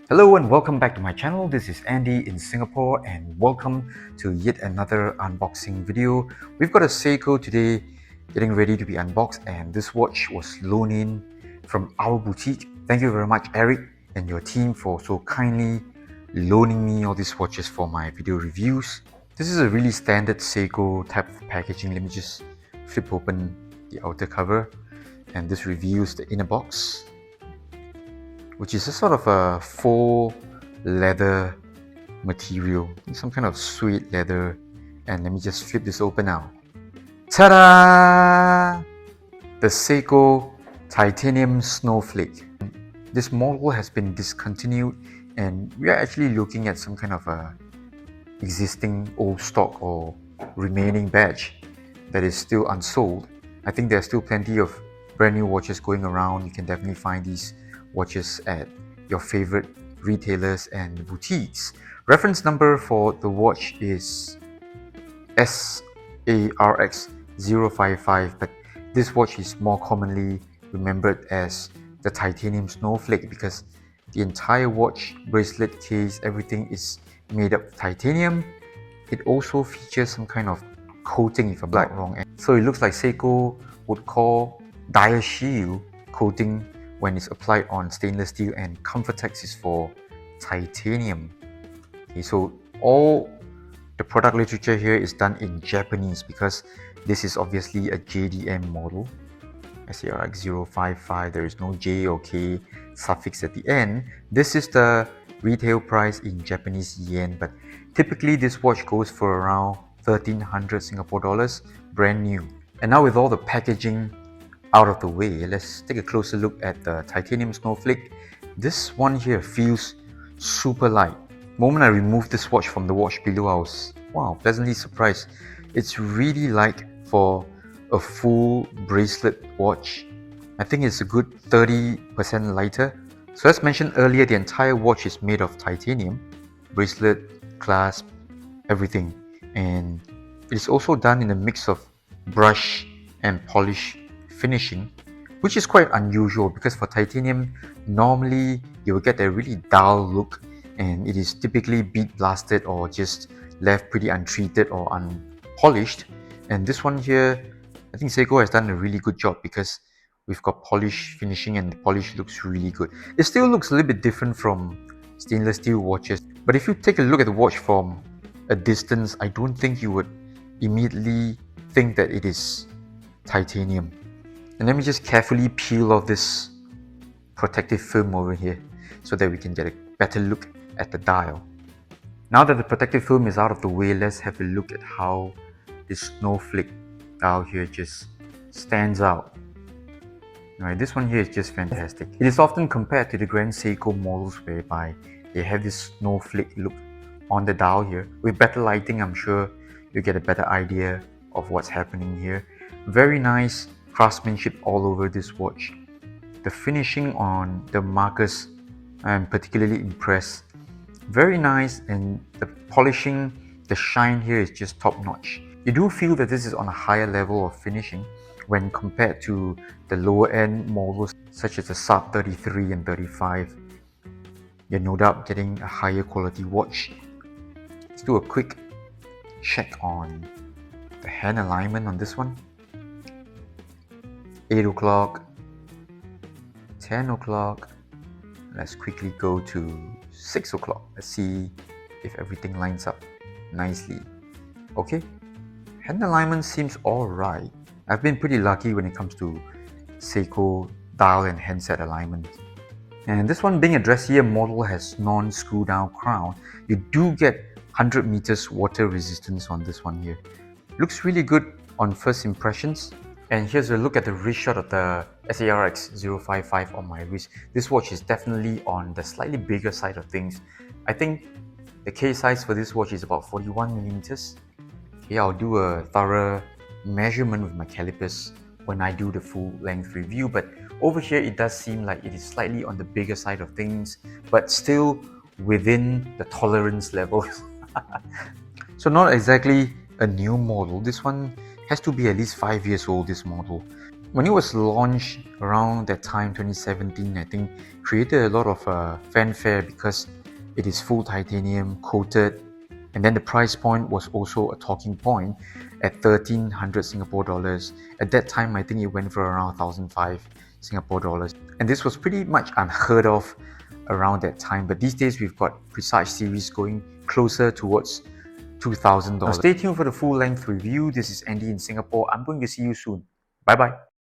Hello and welcome back to my channel. This is Andy in Singapore and welcome to yet another unboxing video. We've got a Seiko today getting ready to be unboxed, and this watch was loaned in from our boutique. Thank you very much, Eric and your team, for so kindly loaning me all these watches for my video reviews. This is a really standard Seiko type of packaging. Let me just flip open the outer cover, and this reveals the inner box, which is a sort of a faux leather material, some kind of suede leather. And let me just flip this open now. Ta-da! The Seiko Titanium Snowflake. This model has been discontinued, and we are actually looking at some kind of a existing old stock or remaining badge that is still unsold. I think there's still plenty of brand new watches going around. You can definitely find these watches at your favorite retailers and boutiques. Reference number for the watch is SARX055, but this watch is more commonly remembered as the Titanium Snowflake because the entire watch, bracelet, case, everything is made of titanium. It also features some kind of coating, if I'm not wrong. So it looks like Seiko would call Diashield coating when it's applied on stainless steel, and Comfortex is for titanium. Okay, so all the product literature here is done in Japanese because this is obviously a JDM model. SARX055, there is no J or K suffix at the end. This is the retail price in Japanese yen, but typically this watch goes for around 1300 Singapore dollars, brand new. And now with all the packaging out of the way, let's take a closer look at the Titanium Snowflake. This one here feels super light. The moment I removed this watch from the watch below, I was pleasantly surprised. It's really light for a full bracelet watch. I think it's a good 30% lighter. So as mentioned earlier, the entire watch is made of titanium, bracelet, clasp, everything. And it is also done in a mix of brush and polish finishing, which is quite unusual because for titanium, normally you will get a really dull look and it is typically bead blasted or just left pretty untreated or unpolished. And this one here, I think Seiko has done a really good job because we've got polish finishing and the polish looks really good. It still looks a little bit different from stainless steel watches, but if you take a look at the watch from a distance, I don't think you would immediately think that it is titanium. And let me just carefully peel off this protective film over here so that we can get a better look at the dial. Now that the protective film is out of the way, let's have a look at how this snowflake dial here just stands out. Alright, this one here is just fantastic. It is often compared to the Grand Seiko models whereby they have this snowflake look on the dial here. With better lighting, I'm sure you get a better idea of what's happening here. Very nice craftsmanship all over this watch. The finishing on the markers, I'm particularly impressed. Very nice, and the polishing, the shine here is just top notch. You do feel that this is on a higher level of finishing when compared to the lower end models such as the SARX033 and 35. You're no doubt getting a higher quality watch. Let's do a quick check on the hand alignment on this one. 8 o'clock, 10 o'clock. Let's quickly go to 6 o'clock. Let's see if everything lines up nicely. Okay, hand alignment seems alright. I've been pretty lucky when it comes to Seiko dial and handset alignment. And this one, being a dressier model, has non-screw down crown. You do get 100 meters water resistance on this one here. Looks really good on first impressions. And here's a look at the wrist shot of the SARX055 on my wrist. This watch is definitely on the slightly bigger side of things. I think the case size for this watch is about 41 millimeters. Okay, I'll do a thorough measurement with my calipers when I do the full length review, but over here it does seem like it is slightly on the bigger side of things, but still within the tolerance level. So not exactly a new model. This one has to be at least 5 years old, this model. When it was launched around that time, 2017, I think created a lot of fanfare because it is full titanium coated, and then the price point was also a talking point at 1300 Singapore dollars. At that time, I think it went for around 1005 Singapore dollars, and this was pretty much unheard of around that time. But these days, we've got Precise series going closer towards $2,000. Now stay tuned for the full length review. This is Andy in Singapore. I'm going to see you soon. Bye bye.